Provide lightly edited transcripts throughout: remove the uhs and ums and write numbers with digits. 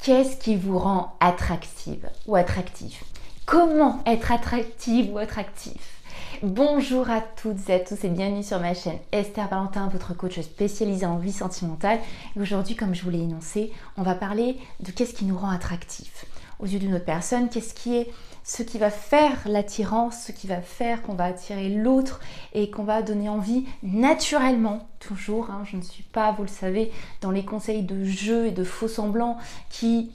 Qu'est-ce qui vous rend attractive ou attractif? Comment être attractive ou attractif? Bonjour à toutes et à tous et bienvenue sur ma chaîne Esther Valentin, votre coach spécialisée en vie sentimentale. Et aujourd'hui, comme je vous l'ai énoncé, on va parler de qu'est-ce qui nous rend attractif aux yeux d'une autre personne, qu'est-ce qui est ce qui va faire l'attirance, ce qui va faire qu'on va attirer l'autre et qu'on va donner envie naturellement, toujours. Je ne suis pas, vous le savez, dans les conseils de jeu et de faux semblants qui,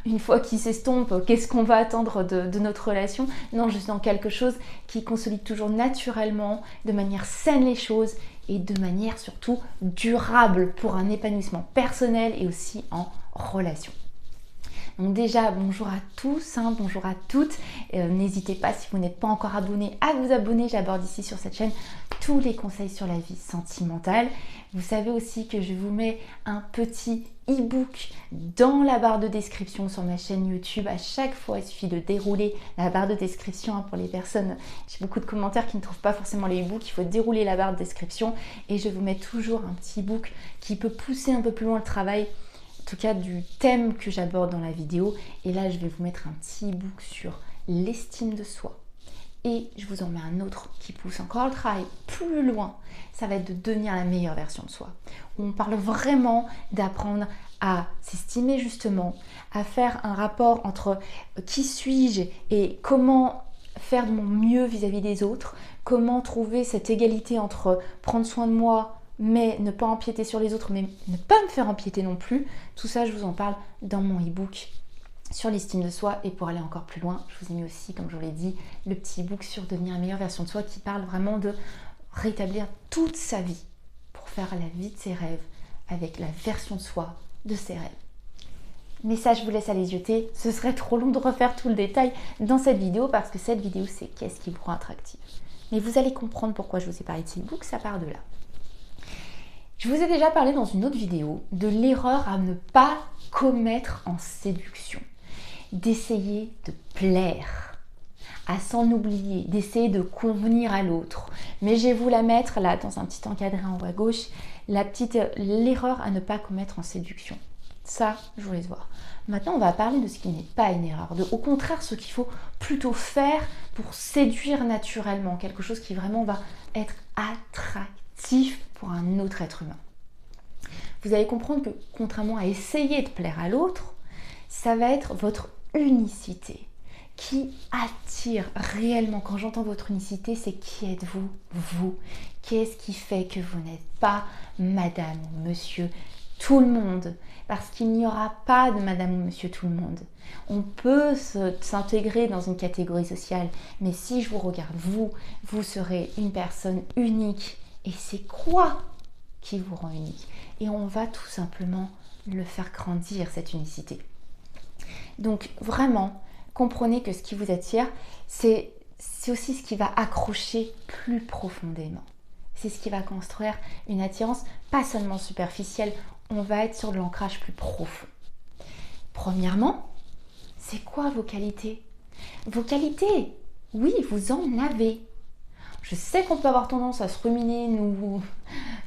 une fois qu'ils s'estompent, qu'est-ce qu'on va attendre de notre relation? Non, je suis dans quelque chose qui consolide toujours naturellement, de manière saine les choses et de manière surtout durable pour un épanouissement personnel et aussi en relation. Donc déjà, bonjour à tous, bonjour à toutes. N'hésitez pas, si vous n'êtes pas encore abonné, à vous abonner. J'aborde ici sur cette chaîne tous les conseils sur la vie sentimentale. Vous savez aussi que je vous mets un petit e-book dans la barre de description sur ma chaîne YouTube. À chaque fois, il suffit de dérouler la barre de description pour les personnes. J'ai beaucoup de commentaires qui ne trouvent pas forcément les e-books. Il faut dérouler la barre de description et je vous mets toujours un petit e-book qui peut pousser un peu plus loin le travail, en tout cas du thème que j'aborde dans la vidéo. Et là, je vais vous mettre un petit e-book sur l'estime de soi. Et je vous en mets un autre qui pousse encore le travail plus loin. Ça va être de devenir la meilleure version de soi. On parle vraiment d'apprendre à s'estimer justement, à faire un rapport entre qui suis-je et comment faire de mon mieux vis-à-vis des autres, comment trouver cette égalité entre prendre soin de moi, mais ne pas empiéter sur les autres, mais ne pas me faire empiéter non plus. Tout ça, je vous en parle dans mon e-book sur l'estime de soi. Et pour aller encore plus loin, je vous ai mis aussi, comme je vous l'ai dit, le petit e-book sur devenir la meilleure version de soi qui parle vraiment de rétablir toute sa vie pour faire la vie de ses rêves avec la version de soi de ses rêves. Mais ça, je vous laisse aller jeter. Ce serait trop long de refaire tout le détail dans cette vidéo parce que cette vidéo, c'est qu'est-ce qui vous rend attractif. Mais vous allez comprendre pourquoi je vous ai parlé de ce e-book, ça part de là. Je vous ai déjà parlé dans une autre vidéo de l'erreur à ne pas commettre en séduction, d'essayer de plaire, à s'en oublier, d'essayer de convenir à l'autre. Mais je vais vous la mettre là dans un petit encadré en haut à gauche, l'erreur à ne pas commettre en séduction. Ça, je vous laisse voir. Maintenant, on va parler de ce qui n'est pas une erreur, au contraire ce qu'il faut plutôt faire pour séduire naturellement, quelque chose qui vraiment va être attractif pour un autre être humain. Vous allez comprendre que contrairement à essayer de plaire à l'autre, ça va être votre unicité qui attire réellement. Quand j'entends votre unicité, c'est qui êtes-vous, vous? Qu'est-ce qui fait que vous n'êtes pas madame ou monsieur tout le monde? Parce qu'il n'y aura pas de madame ou monsieur tout le monde. On peut s'intégrer dans une catégorie sociale, mais si je vous regarde, vous serez une personne unique. Et c'est quoi qui vous rend unique? Et on va tout simplement le faire grandir, cette unicité. Donc vraiment, comprenez que ce qui vous attire, c'est aussi ce qui va accrocher plus profondément. C'est ce qui va construire une attirance, pas seulement superficielle, on va être sur de l'ancrage plus profond. Premièrement, c'est quoi vos qualités? Vos qualités, oui, vous en avez. Je sais qu'on peut avoir tendance à se ruminer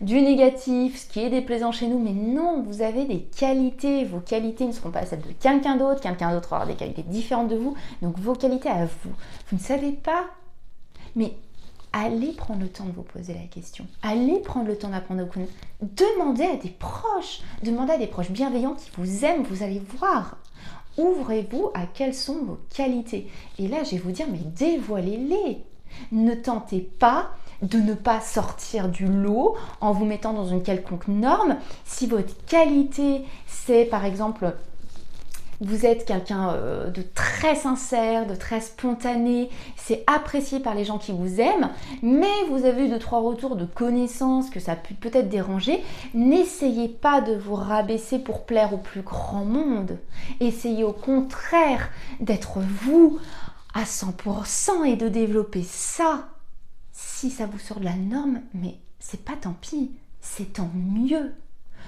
du négatif, ce qui est déplaisant chez nous, mais non, vous avez des qualités. Vos qualités ne seront pas celles de quelqu'un d'autre va avoir des qualités différentes de vous, donc vos qualités à vous. Vous ne savez pas, mais allez prendre le temps de vous poser la question. Allez prendre le temps d'apprendre à vous connaître. Demandez à des proches bienveillants qui vous aiment, vous allez voir. Ouvrez-vous à quelles sont vos qualités. Et là, je vais vous dire, mais dévoilez-les. Ne tentez pas de ne pas sortir du lot en vous mettant dans une quelconque norme. Si votre qualité, c'est par exemple, vous êtes quelqu'un de très sincère, de très spontané, c'est apprécié par les gens qui vous aiment, mais vous avez eu 2-3 retours de connaissances que ça peut peut-être déranger, n'essayez pas de vous rabaisser pour plaire au plus grand monde. Essayez au contraire d'être vous à 100% et de développer ça. Si ça vous sort de la norme, mais c'est pas tant pis, c'est tant mieux.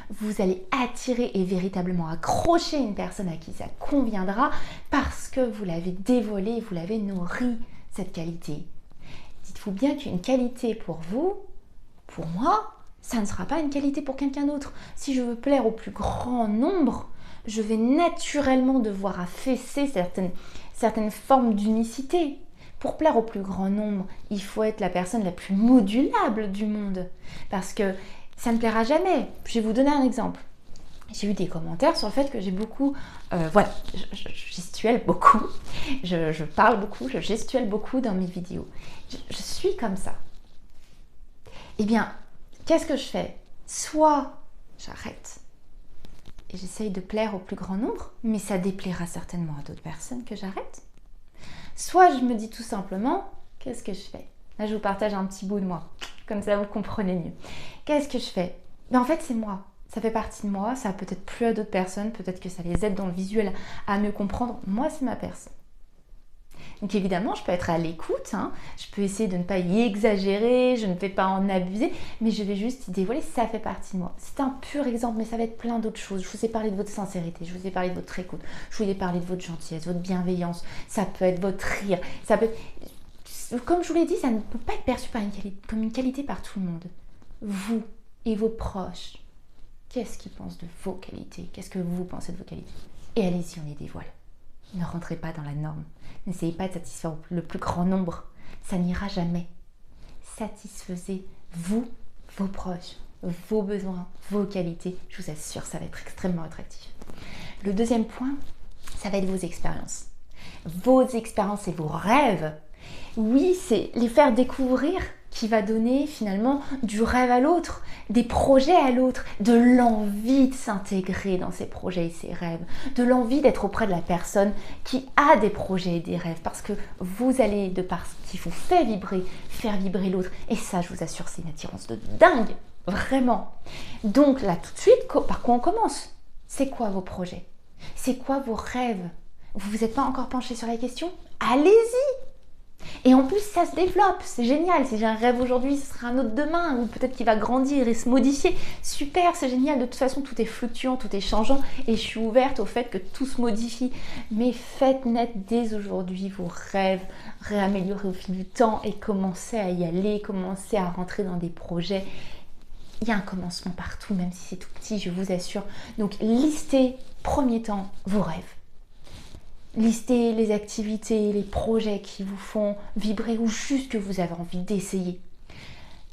Vous allez attirer et véritablement accrocher une personne à qui ça conviendra parce que vous l'avez dévoilée, vous l'avez nourrie, cette qualité. Dites-vous bien qu'une qualité pour vous, pour moi, ça ne sera pas une qualité pour quelqu'un d'autre. Si je veux plaire au plus grand nombre, je vais naturellement devoir affaisser certaines formes d'unicité. Pour plaire au plus grand nombre, il faut être la personne la plus modulable du monde. Parce que ça ne plaira jamais. Je vais vous donner un exemple. J'ai eu des commentaires sur le fait que j'ai beaucoup... je gestuelle beaucoup. Je parle beaucoup, je gestuelle beaucoup dans mes vidéos. Je suis comme ça. Eh bien, qu'est-ce que je fais? Soit j'arrête et j'essaye de plaire au plus grand nombre, mais ça déplaira certainement à d'autres personnes que j'arrête. Soit je me dis tout simplement, qu'est-ce que je fais? Là, je vous partage un petit bout de moi, comme ça vous comprenez mieux. Qu'est-ce que je fais? Ben, en fait, c'est moi. Ça fait partie de moi, ça a peut-être plu à d'autres personnes, peut-être que ça les aide dans le visuel à mieux comprendre. Moi, c'est ma personne. Donc évidemment, je peux être à l'écoute, je peux essayer de ne pas y exagérer, je ne vais pas en abuser, mais je vais juste dévoiler, ça fait partie de moi. C'est un pur exemple, mais ça va être plein d'autres choses. Je vous ai parlé de votre sincérité, je vous ai parlé de votre écoute, je vous ai parlé de votre gentillesse, votre bienveillance, ça peut être votre rire, ça peut être... Comme je vous l'ai dit, ça ne peut pas être perçu comme une qualité par tout le monde. Vous et vos proches, qu'est-ce qu'ils pensent de vos qualités? Qu'est-ce que vous pensez de vos qualités? Et allez-y, on les dévoile. Ne rentrez pas dans la norme. N'essayez pas de satisfaire le plus grand nombre. Ça n'ira jamais. Satisfaisez vous, vos proches, vos besoins, vos qualités. Je vous assure, ça va être extrêmement attractif. Le deuxième point, ça va être vos expériences. Vos expériences et vos rêves. Oui, c'est les faire découvrir qui va donner finalement du rêve à l'autre, des projets à l'autre, de l'envie de s'intégrer dans ces projets et ces rêves, de l'envie d'être auprès de la personne qui a des projets et des rêves, parce que vous allez, de par ce qui vous fait vibrer, faire vibrer l'autre. Et ça, je vous assure, c'est une attirance de dingue, vraiment. Donc là, tout de suite, par quoi on commence? C'est quoi vos projets? C'est quoi vos rêves? Vous vous êtes pas encore penché sur la question? Allez-y! Et en plus, ça se développe, c'est génial. Si j'ai un rêve aujourd'hui, ce sera un autre demain, ou peut-être qu'il va grandir et se modifier. Super, c'est génial. De toute façon, tout est fluctuant, tout est changeant, et je suis ouverte au fait que tout se modifie. Mais faites naître dès aujourd'hui vos rêves, réaméliorer au fil du temps et commencez à y aller, commencez à rentrer dans des projets. Il y a un commencement partout, même si c'est tout petit, je vous assure. Donc, listez, premier temps, vos rêves. Listez les activités, les projets qui vous font vibrer ou juste que vous avez envie d'essayer.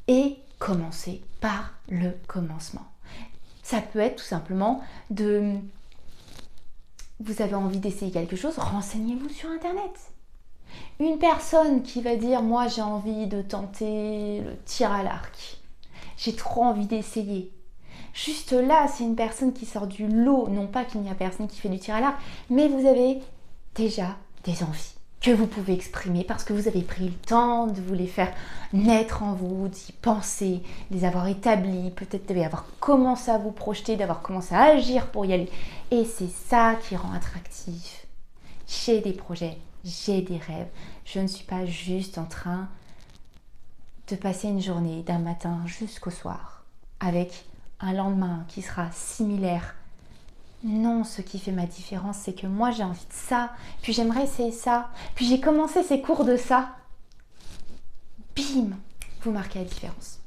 Et commencez par le commencement. Ça peut être tout simplement vous avez envie d'essayer quelque chose, renseignez-vous sur Internet. Une personne qui va dire « moi j'ai envie de tenter le tir à l'arc, j'ai trop envie d'essayer ». Juste là, c'est une personne qui sort du lot, non pas qu'il n'y a personne qui fait du tir à l'arc, mais vous avez déjà des envies que vous pouvez exprimer parce que vous avez pris le temps de vous les faire naître en vous, d'y penser, de les avoir établis, peut-être d'avoir commencé à vous projeter, d'avoir commencé à agir pour y aller. Et c'est ça qui rend attractif. J'ai des projets, j'ai des rêves. Je ne suis pas juste en train de passer une journée d'un matin jusqu'au soir avec un lendemain qui sera similaire. Non, ce qui fait ma différence, c'est que moi j'ai envie de ça, puis j'aimerais essayer ça, puis j'ai commencé ces cours de ça. Bim, vous marquez la différence.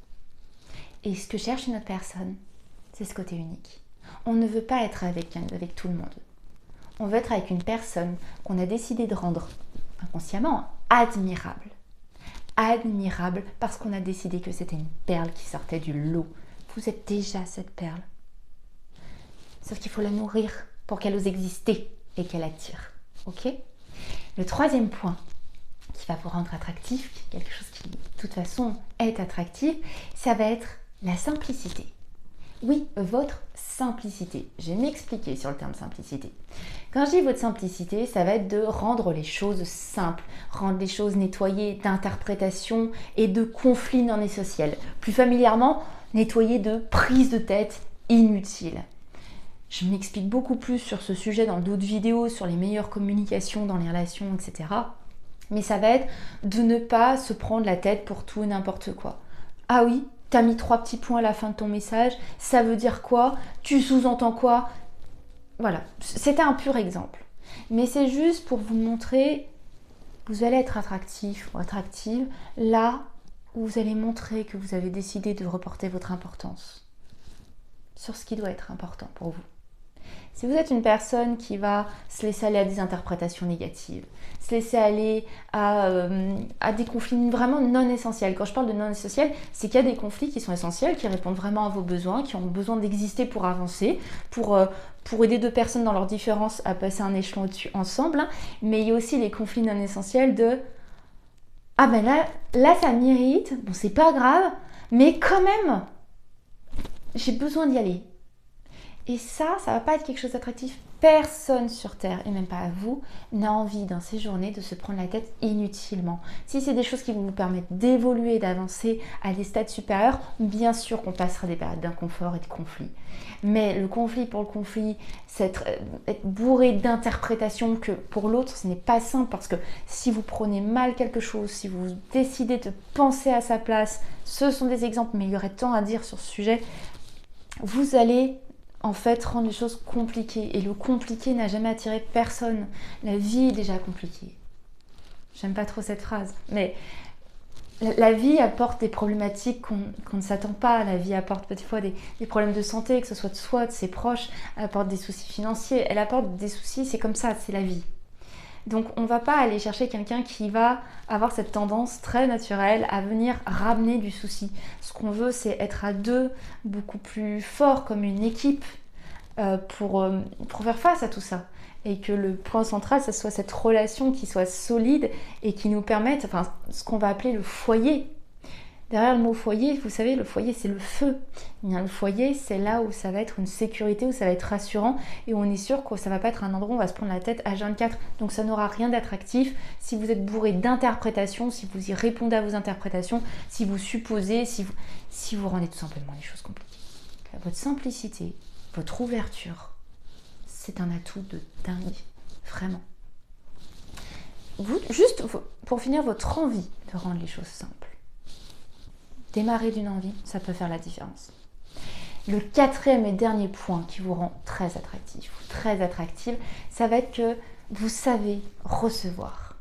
Et ce que cherche une autre personne, c'est ce côté unique. On ne veut pas être avec tout le monde. On veut être avec une personne qu'on a décidé de rendre inconsciemment admirable. Admirable parce qu'on a décidé que c'était une perle qui sortait du lot. Vous êtes déjà cette perle. Sauf qu'il faut la nourrir pour qu'elle ose exister et qu'elle attire. Ok? Le troisième point qui va vous rendre attractif, quelque chose qui de toute façon est attractif, ça va être la simplicité. Oui, votre simplicité. Je vais m'expliquer sur le terme simplicité. Quand je dis votre simplicité, ça va être de rendre les choses simples, rendre les choses nettoyées d'interprétation et de conflits non essentiels. Plus familièrement, nettoyer de prises de tête inutiles. Je m'explique beaucoup plus sur ce sujet dans d'autres vidéos, sur les meilleures communications dans les relations, etc. Mais ça va être de ne pas se prendre la tête pour tout et n'importe quoi. Ah oui, t'as mis 3 petits points à la fin de ton message, ça veut dire quoi? Tu sous-entends quoi? Voilà, c'était un pur exemple. Mais c'est juste pour vous montrer, vous allez être attractif ou attractive là où vous allez montrer que vous avez décidé de reporter votre importance sur ce qui doit être important pour vous. Si vous êtes une personne qui va se laisser aller à des interprétations négatives, se laisser aller à des conflits vraiment non essentiels. Quand je parle de non essentiels, c'est qu'il y a des conflits qui sont essentiels, qui répondent vraiment à vos besoins, qui ont besoin d'exister pour avancer, pour aider deux personnes dans leurs différences à passer un échelon au-dessus ensemble. Hein. Mais il y a aussi les conflits non essentiels de « Ah ben là ça m'irrite, bon c'est pas grave, mais quand même, j'ai besoin d'y aller. » Et ça va pas être quelque chose d'attractif. Personne sur Terre, et même pas vous, n'a envie dans ces journées de se prendre la tête inutilement. Si c'est des choses qui vous permettent d'évoluer, d'avancer à des stades supérieurs, bien sûr qu'on passera des périodes d'inconfort et de conflit. Mais le conflit pour le conflit, c'est être bourré d'interprétations que pour l'autre, ce n'est pas simple parce que si vous prenez mal quelque chose, si vous décidez de penser à sa place, ce sont des exemples, mais il y aurait tant à dire sur ce sujet, vous allez en fait rendre les choses compliquées. Et le compliqué n'a jamais attiré personne. La vie est déjà compliquée. J'aime pas trop cette phrase, mais la vie apporte des problématiques qu'on ne s'attend pas. La vie apporte parfois des problèmes de santé, que ce soit de soi, de ses proches. Elle apporte des soucis financiers. Elle apporte des soucis, c'est comme ça, c'est la vie. Donc on ne va pas aller chercher quelqu'un qui va avoir cette tendance très naturelle à venir ramener du souci. Ce qu'on veut, c'est être à deux, beaucoup plus fort comme une équipe pour faire face à tout ça. Et que le point central, ce soit cette relation qui soit solide et qui nous permette, enfin ce qu'on va appeler le foyer. Derrière le mot foyer, vous savez, le foyer c'est le feu. Le foyer c'est là où ça va être une sécurité, où ça va être rassurant et où on est sûr que ça va pas être un endroit où on va se prendre la tête H24. Donc ça n'aura rien d'attractif si vous êtes bourré d'interprétations, si vous y répondez à vos interprétations, si vous supposez, si vous rendez tout simplement les choses compliquées. Votre simplicité, votre ouverture, c'est un atout de dingue, vraiment. Vous, juste pour finir, votre envie de rendre les choses simples. Démarrer d'une envie, ça peut faire la différence. Le quatrième et dernier point qui vous rend très attractif ou très attractive, ça va être que vous savez recevoir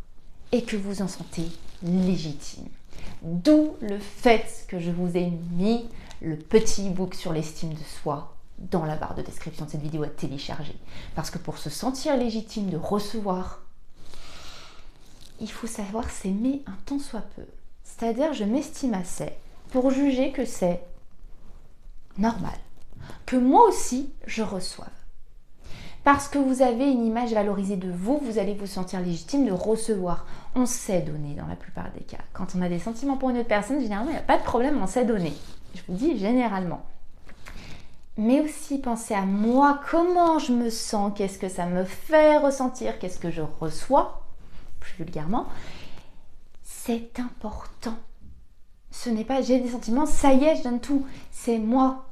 et que vous en sentez légitime. D'où le fait que je vous ai mis le petit e-book sur l'estime de soi dans la barre de description de cette vidéo à télécharger. Parce que pour se sentir légitime de recevoir, il faut savoir s'aimer un tant soit peu. C'est-à-dire, je m'estime assez pour juger que c'est normal, que moi aussi je reçoive. Parce que vous avez une image valorisée de vous, vous allez vous sentir légitime de recevoir. On sait donner dans la plupart des cas. Quand on a des sentiments pour une autre personne, généralement il n'y a pas de problème, on sait donner. Je vous dis généralement. Mais aussi penser à moi, comment je me sens, qu'est-ce que ça me fait ressentir, qu'est-ce que je reçois, plus vulgairement. C'est important. Ce n'est pas j'ai des sentiments, ça y est, je donne tout. C'est moi.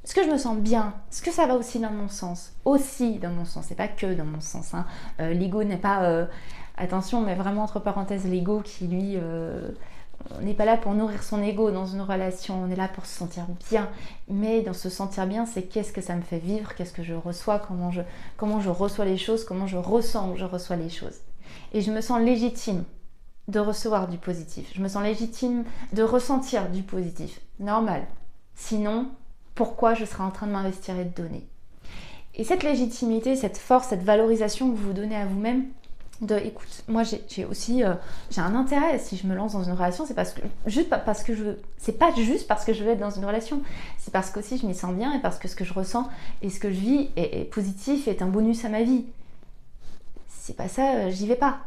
Est-ce que je me sens bien? Est-ce que ça va aussi dans mon sens? Aussi dans mon sens, c'est pas que dans mon sens. Hein. L'ego n'est pas... attention, mais vraiment entre parenthèses, l'ego qui lui... on n'est pas là pour nourrir son ego dans une relation, on est là pour se sentir bien. Mais dans se sentir bien, c'est qu'est-ce que ça me fait vivre, qu'est-ce que je reçois, comment je reçois les choses, comment je ressens que je reçois les choses. Et je me sens légitime de recevoir du positif. Je me sens légitime de ressentir du positif. Normal. Sinon, pourquoi je serais en train de m'investir et de donner? Et cette légitimité, cette force, cette valorisation que vous vous donnez à vous-même, écoute, moi j'ai aussi j'ai un intérêt si je me lance dans une relation, c'est c'est pas juste parce que je veux être dans une relation, c'est parce qu'aussi je m'y sens bien et parce que ce que je ressens et ce que je vis est positif, est un bonus à ma vie. C'est pas ça, j'y vais pas.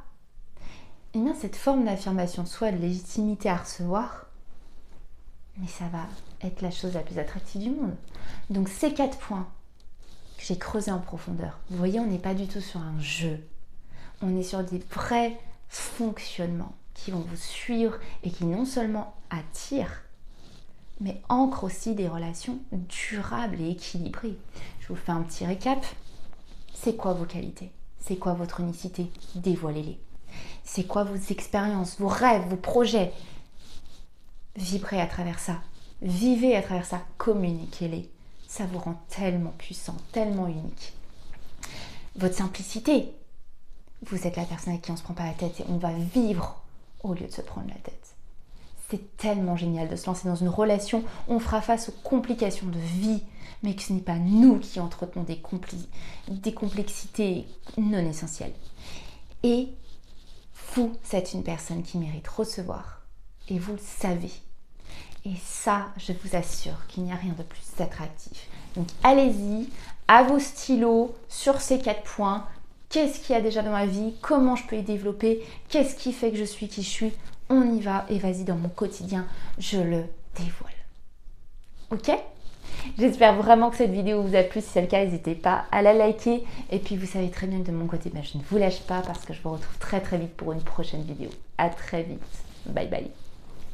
Et bien cette forme d'affirmation de soi, de légitimité à recevoir, mais ça va être la chose la plus attractive du monde. Donc ces 4 points que j'ai creusés en profondeur, vous voyez, on n'est pas du tout sur un jeu. On est sur des vrais fonctionnements qui vont vous suivre et qui non seulement attirent, mais ancrent aussi des relations durables et équilibrées. Je vous fais un petit récap. C'est quoi vos qualités? C'est quoi votre unicité? Dévoilez-les. C'est quoi vos expériences, vos rêves, vos projets? Vibrez à travers ça. Vivez à travers ça. Communiquez-les. Ça vous rend tellement puissant, tellement unique. Votre simplicité. Vous êtes la personne avec qui on ne se prend pas la tête et on va vivre au lieu de se prendre la tête. C'est tellement génial de se lancer dans une relation. On fera face aux complications de vie, mais que ce n'est pas nous qui entretenons des complexités non essentielles. Et vous êtes une personne qui mérite recevoir. Et vous le savez. Et ça, je vous assure qu'il n'y a rien de plus attractif. Donc allez-y, à vos stylos, sur ces 4 points. Qu'est-ce qu'il y a déjà dans ma vie? Comment je peux y développer? Qu'est-ce qui fait que je suis qui je suis? On y va et vas-y, dans mon quotidien, je le dévoile. Ok? J'espère vraiment que cette vidéo vous a plu. Si c'est le cas, n'hésitez pas à la liker. Et puis vous savez très bien que de mon côté, je ne vous lâche pas parce que je vous retrouve très très vite pour une prochaine vidéo. À très vite. Bye bye.